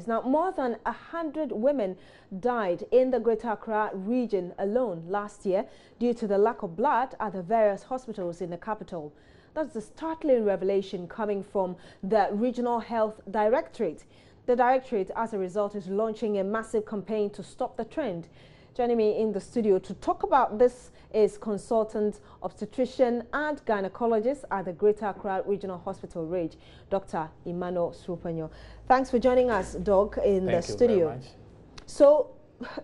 lives. Now, more than 100 women died in the Greater Accra region alone last year due to the lack of blood at the various hospitals in the capital. That's a startling revelation coming from the Regional Health Directorate. The Directorate, as a result, is launching a massive campaign to stop the trend. Joining me in the studio to talk about this is consultant obstetrician and gynecologist at the Greater Accra Regional Hospital, RAGE, Dr. Emmanuel Srupanyo. Thanks for joining us, Doc, in the studio. Thank you very much. So,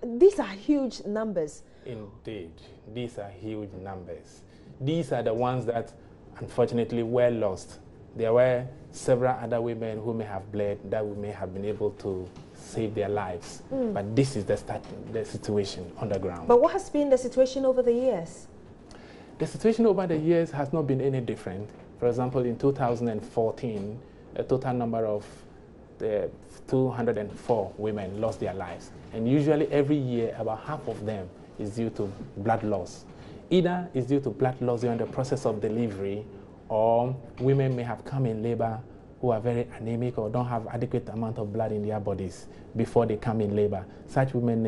these are huge numbers. Indeed, these are huge numbers. These are the ones that, unfortunately, were lost. There were several other women who may have bled that we may have been able to save their lives. But this is the situation on the ground. But what has been the situation over the years? The situation over the years has not been any different. For example, in 2014, a total number of 204 women lost their lives. And usually every year, about half of them is due to blood loss. Either it's due to blood loss during the process of delivery, or women may have come in labor who are very anemic or don't have adequate amount of blood in their bodies before they come in labor. Such women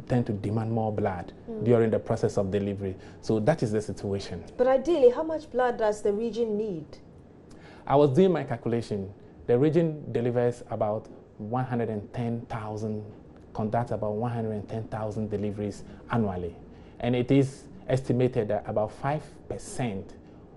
tend to demand more blood during the process of delivery. So that is the situation. But ideally, how much blood does the region need? I was doing my calculation. The region delivers about 110,000, conducts about 110,000 deliveries annually. And it is estimated that about 5%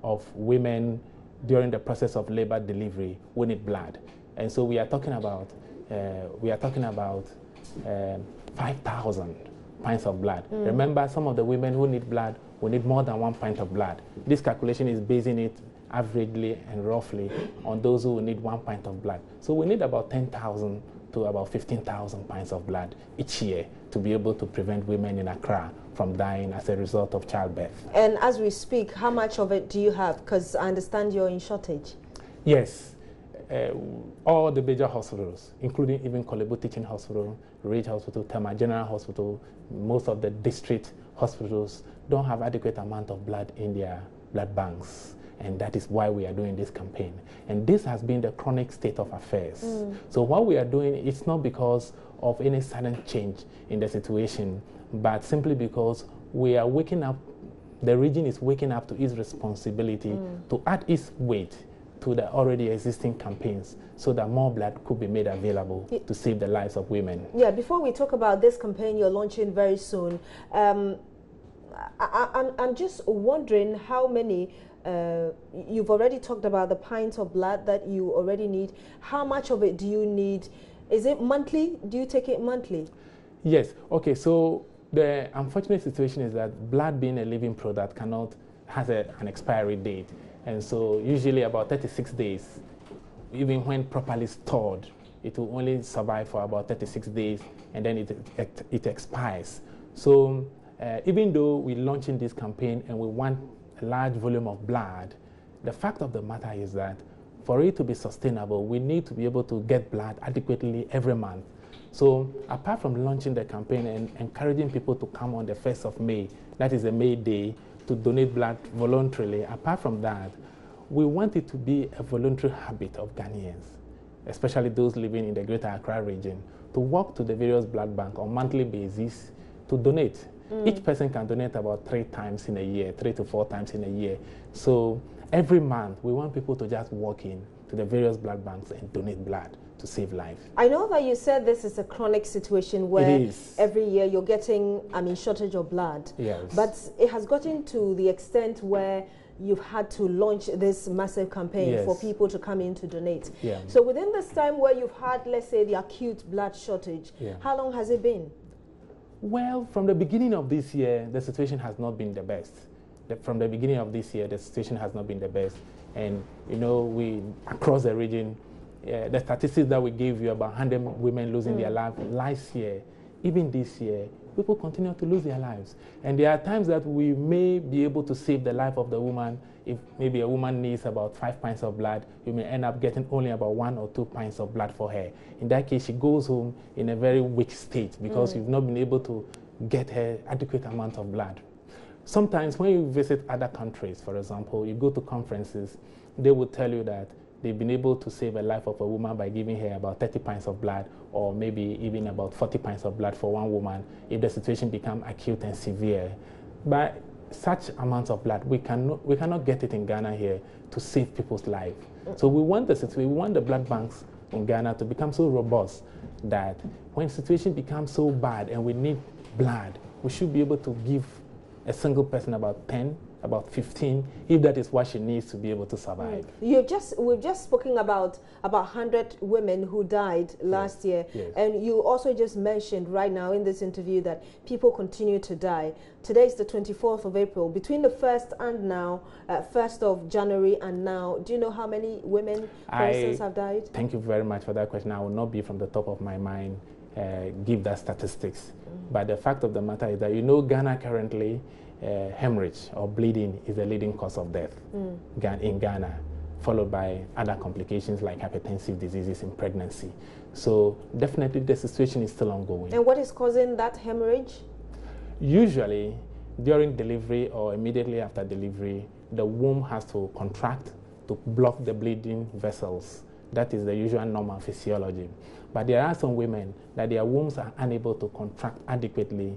of women during the process of labor delivery will need blood. And so we are talking about 5,000 pints of blood. Remember, some of the women who need blood will need more than 1 pint of blood. This calculation is basing it averagely and roughly on those who will need 1 pint of blood. So we need about 10,000 to about 15,000 pints of blood each year to be able to prevent women in Accra from dying as a result of childbirth. And as we speak, how much of it do you have? Because I understand you're in shortage. Yes. All the major hospitals, including even Kolebu Teaching Hospital, RAGE Hospital, Tema General Hospital, most of the district hospitals don't have adequate amount of blood in their blood banks. And that is why we are doing this campaign. And this has been the chronic state of affairs. So what we are doing, it's not because of any sudden change in the situation, but simply because we are waking up, the region is waking up to its responsibility to add its weight to the already existing campaigns so that more blood could be made available to save the lives of women. Yeah, before we talk about this campaign you're launching very soon, I'm just wondering how many, you've already talked about the pints of blood that you already need. How much of it do you need? Is it monthly? Do you take it monthly? Yes. Okay, so the unfortunate situation is that blood, being a living product, has an expiry date. And so usually about 36 days, even when properly stored, it will only survive for about 36 days and then it expires. So even though we're launching this campaign and we want a large volume of blood, the fact of the matter is that for it to be sustainable, we need to be able to get blood adequately every month. So apart from launching the campaign and encouraging people to come on the 1st of May, that is the May Day, to donate blood voluntarily, apart from that, we want it to be a voluntary habit of Ghanaians, especially those living in the Greater Accra region, to walk to the various blood banks on a monthly basis to donate. Each person can donate about 3 times in a year, 3 to 4 times in a year. So every month, we want people to just walk in to the various blood banks and donate blood to save life. I know that you said this is a chronic situation where every year you're getting, shortage of blood. Yes. But it has gotten to the extent where you've had to launch this massive campaign for people to come in to donate. So within this time where you've had, let's say, the acute blood shortage, how long has it been? Well, from the beginning of this year, the situation has not been the best. From the beginning of this year, the situation has not been the best. And, you know, we, across the region, the statistics that we gave you about 100 women losing their lives last year, even this year, people continue to lose their lives. And there are times that we may be able to save the life of the woman. If maybe a woman needs about 5 pints of blood, you may end up getting only about 1 or 2 pints of blood for her. In that case, she goes home in a very weak state because you've not been able to get her adequate amount of blood. Sometimes when you visit other countries, for example, you go to conferences, they will tell you that they've been able to save a life of a woman by giving her about 30 pints of blood, or maybe even about 40 pints of blood for one woman if the situation becomes acute and severe. But such amounts of blood, we cannot get it in Ghana here to save people's life. So we want the blood banks in Ghana to become so robust that when the situation becomes so bad and we need blood, we should be able to give a single person about 10, about 15, if that is what she needs to be able to survive. We've just spoken about 100 women who died last year, and you also just mentioned right now in this interview that people continue to die. Today is the 24th of April. Between the 1st and now, 1st of January and now, do you know how many women, for instance, have died? Thank you very much for that question. I will not be from the top of my mind give that statistics. But the fact of the matter is that, Ghana currently, hemorrhage or bleeding is the leading cause of death in Ghana, followed by other complications like hypertensive diseases in pregnancy. So definitely the situation is still ongoing. And what is causing that hemorrhage? Usually during delivery or immediately after delivery, the womb has to contract to block the bleeding vessels. That is the usual normal physiology. But there are some women that their wombs are unable to contract adequately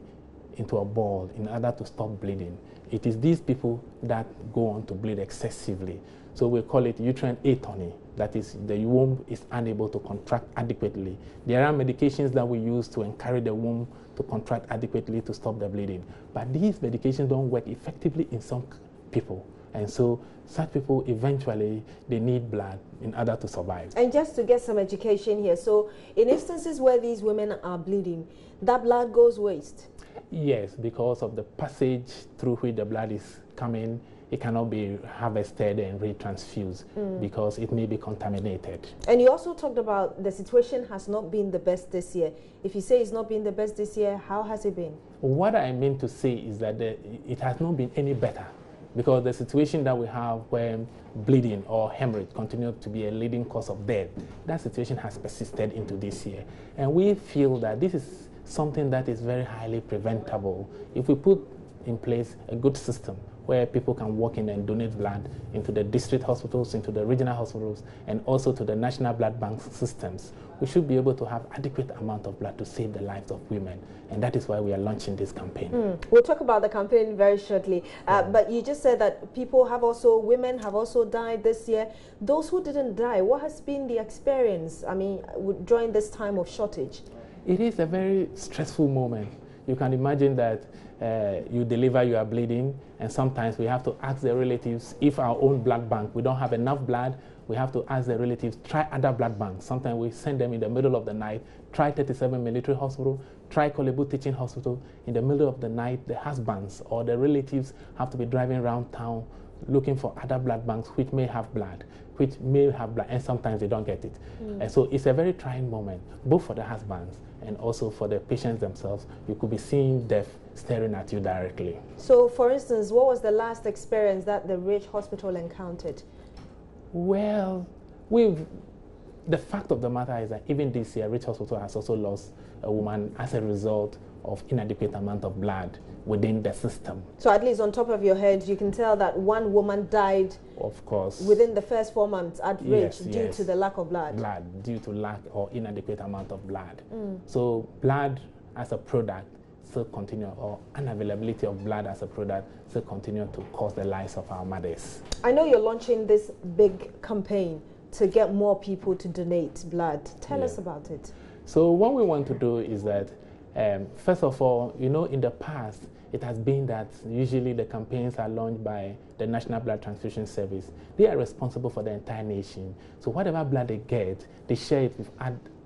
into a ball in order to stop bleeding. It is these people that go on to bleed excessively. So we call it uterine atony. That is, the womb is unable to contract adequately. There are medications that we use to encourage the womb to contract adequately to stop the bleeding. But these medications don't work effectively in some people. And so such people, eventually, they need blood in order to survive. And just to get some education here, so in instances where these women are bleeding, that blood goes waste? Yes, because of the passage through which the blood is coming, it cannot be harvested and retransfused because it may be contaminated. And you also talked about the situation has not been the best this year. If you say it's not been the best this year, how has it been? What I mean to say is that it has not been any better, because the situation that we have where bleeding or hemorrhage continues to be a leading cause of death, that situation has persisted into this year. And we feel that this is something that is very highly preventable if we put in place a good system where people can walk in and donate blood into the district hospitals, into the regional hospitals, and also to the national blood bank systems. We should be able to have adequate amount of blood to save the lives of women, and that is why we are launching this campaign. We'll talk about the campaign very shortly, but you just said that women have also died this year. Those who didn't die, what has been the experience, during this time of shortage? It is a very stressful moment. You can imagine that you deliver, you are bleeding, and sometimes we have to ask the relatives, if our own blood bank, we don't have enough blood, we have to ask the relatives, try other blood banks. Sometimes we send them in the middle of the night, try 37 Military Hospital, try Kolebu Teaching Hospital. In the middle of the night, the husbands or the relatives have to be driving around town looking for other blood banks which may have blood, and sometimes they don't get it. And so it's a very trying moment, both for the husbands and also for the patients themselves. You could be seeing death staring at you directly. So, for instance, what was the last experience that the Ridge Hospital encountered? Well, the fact of the matter is that even this year, Ridge Hospital has also lost a woman as a result of inadequate amount of blood within the system. So at least on top of your head, you can tell that one woman died, of course, within the first 4 months at Ridge due to the lack of blood. Due to lack or inadequate amount of blood. So blood as a product still continue, or unavailability of blood as a product still continue to cost the lives of our mothers. I know you're launching this big campaign to get more people to donate blood. Tell us about it. So what we want to do is that, first of all, in the past, it has been that usually the campaigns are launched by the National Blood Transfusion Service. They are responsible for the entire nation. So whatever blood they get, they share it with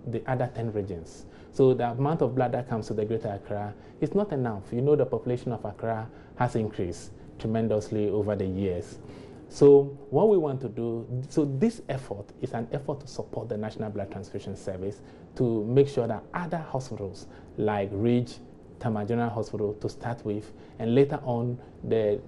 the other 10 regions. So the amount of blood that comes to the Greater Accra is not enough. The population of Accra has increased tremendously over the years. So what we want to do, so this effort is an effort to support the National Blood Transfusion Service to make sure that other hospitals like Ridge, Tama General Hospital to start with, and later on the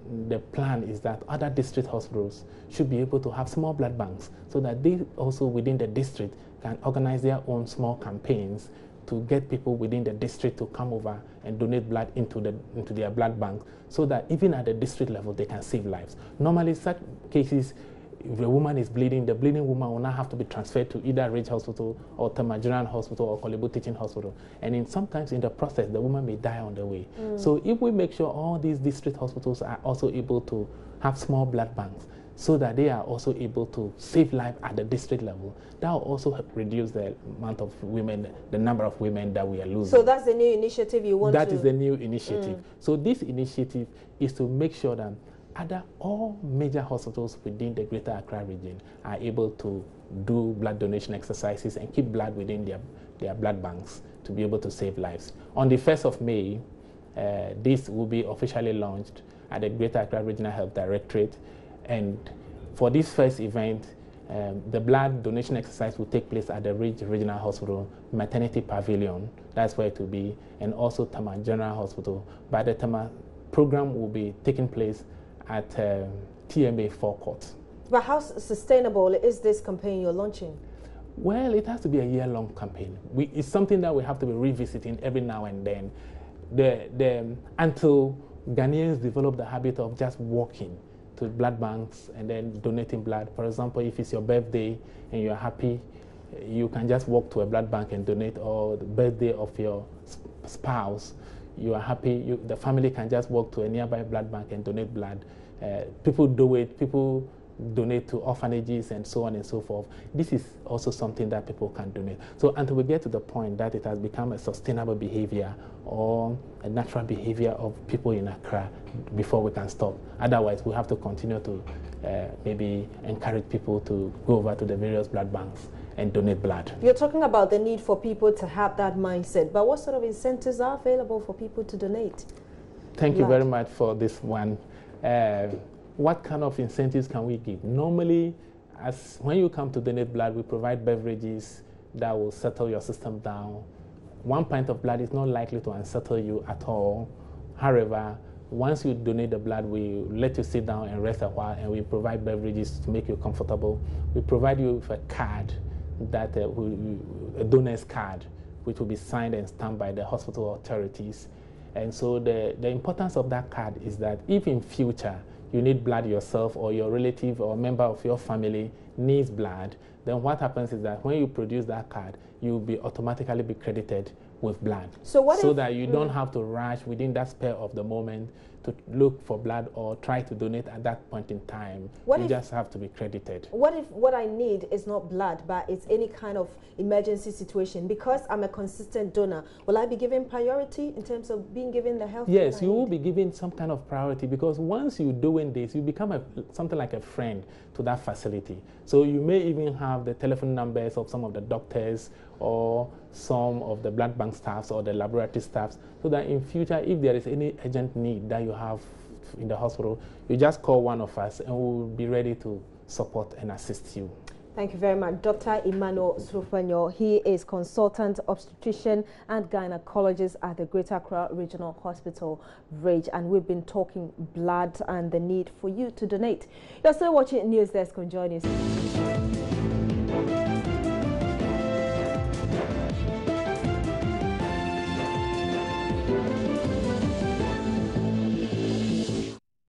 plan is that other district hospitals should be able to have small blood banks so that they also within the district can organize their own small campaigns to get people within the district to come over and donate blood into their blood bank, so that even at the district level they can save lives. Normally such cases, if the woman is bleeding, the bleeding woman will now have to be transferred to either Ridge Hospital or Tema General Hospital or Korle Bu Teaching Hospital. And sometimes in the process, the woman may die on the way. So if we make sure all these district hospitals are also able to have small blood banks, so that they are also able to save life at the district level, that will also help reduce the amount of women, the number of women that we are losing. So that's the new initiative you want to... That is the new initiative. So this initiative is to make sure that all major hospitals within the Greater Accra region are able to do blood donation exercises and keep blood within their blood banks to be able to save lives. On the 1st of May, this will be officially launched at the Greater Accra Regional Health Directorate. And for this first event, the blood donation exercise will take place at the Ridge Regional Hospital Maternity Pavilion. That's where it will be, and also Tema General Hospital. But the Tema program will be taking place at TMA Forecourt. But how sustainable is this campaign you're launching? Well, it has to be a year-long campaign. It's something that we have to be revisiting every now and then, until Ghanaians develop the habit of just walking to blood banks and then donating blood. For example, if it's your birthday and you're happy, you can just walk to a blood bank and donate, or the birthday of your spouse, you are happy, the family can just walk to a nearby blood bank and donate blood. People do it, people donate to orphanages and so on and so forth. This is also something that people can donate. So until we get to the point that it has become a sustainable behavior or a natural behavior of people in Accra before we can stop. Otherwise, we have to continue to maybe encourage people to go over to the various blood banks and donate blood. You're talking about the need for people to have that mindset, but what sort of incentives are available for people to donate? Thank you very much for this one. What kind of incentives can we give? Normally, when you come to donate blood, we provide beverages that will settle your system down. 1 pint of blood is not likely to unsettle you at all. However, once you donate the blood, we let you sit down and rest a while, and we provide beverages to make you comfortable. We provide you with a card, a donor's card, which will be signed and stamped by the hospital authorities. And so the importance of that card is that if in future you need blood yourself, or your relative or member of your family needs blood, then what happens is that when you produce that card, you'll be automatically be credited with blood. So that you don't have to rush within that spur of the moment to look for blood or try to donate at that point in time. You just have to be credited. What if what I need is not blood, but it's any kind of emergency situation? Because I'm a consistent donor, will I be given priority in terms of being given the health? Yes, you will be given some kind of priority, because once you're doing this, you become something like a friend to that facility. So you may even have the telephone numbers of some of the doctors or some of the blood bank staffs or the laboratory staffs, so that in future, if there is any urgent need that you have in the hospital, you just call one of us and we'll be ready to support and assist you. Thank you very much. Dr. Emmanuel Srufenyo, he is consultant obstetrician and gynecologist at the Greater Accra Regional Hospital, Ridge, and we've been talking blood and the need for you to donate. You're still watching News Desk on Joy News.